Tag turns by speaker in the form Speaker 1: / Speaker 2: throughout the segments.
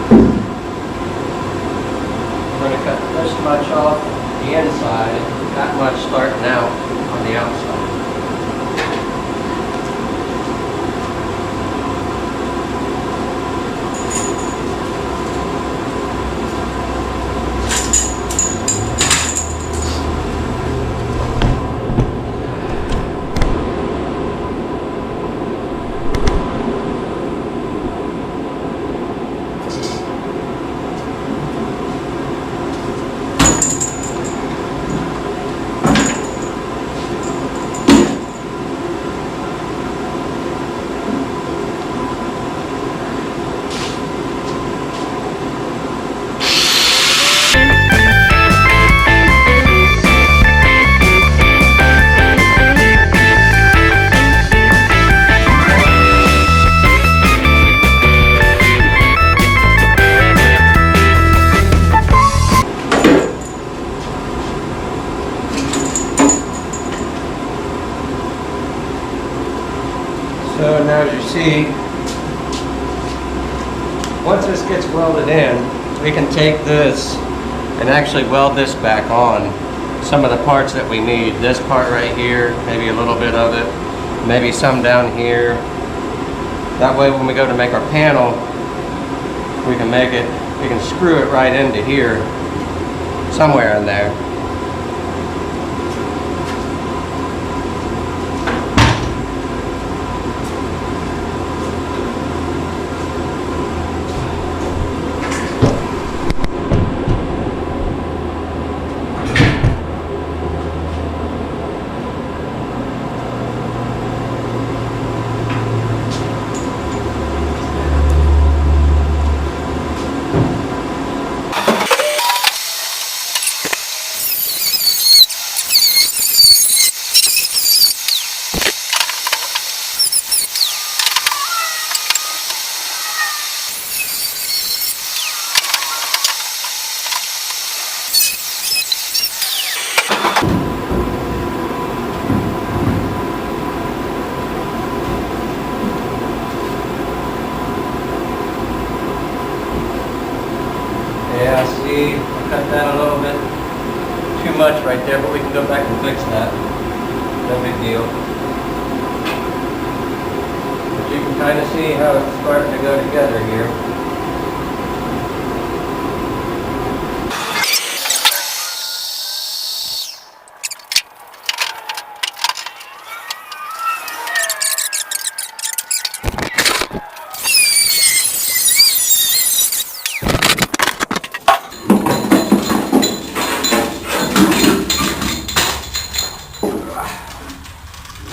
Speaker 1: I'm going to cut this much off the inside, that much starting out on the outside. So now as you see, once this gets welded in, we can take this and actually weld this back on. Some of the parts that we need, this part right here, maybe a little bit of it, maybe some down here. That way when we go to make our panel, we can screw it right into here, somewhere in there. Yeah, see, I cut that a little bit too much right there, but we can go back and fix that. No big deal. But you can kind of see how it's starting to go together here.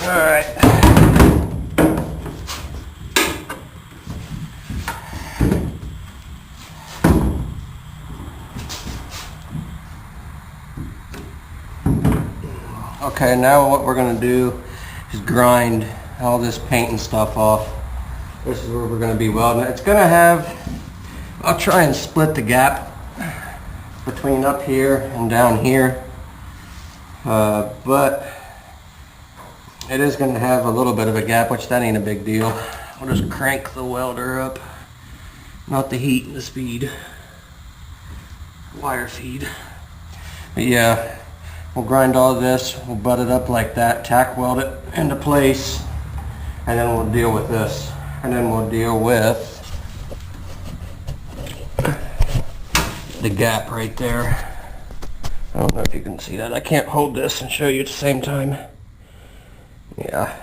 Speaker 1: Alright. Okay, now what we're going to do is grind all this paint and stuff off. This is where we're going to be welding it. It's going to have, I'll try and split the gap between up here and down here. But it is going to have a little bit of a gap, which that ain't a big deal. We'll just crank the welder up. Not the heat, the speed. Wire feed. But yeah, we'll grind all this, we'll butt it up like that, tack weld it into place, and then we'll deal with this. And then we'll deal with the gap right there. I don't know if you can see that. I can't hold this and show you at the same time. Yeah.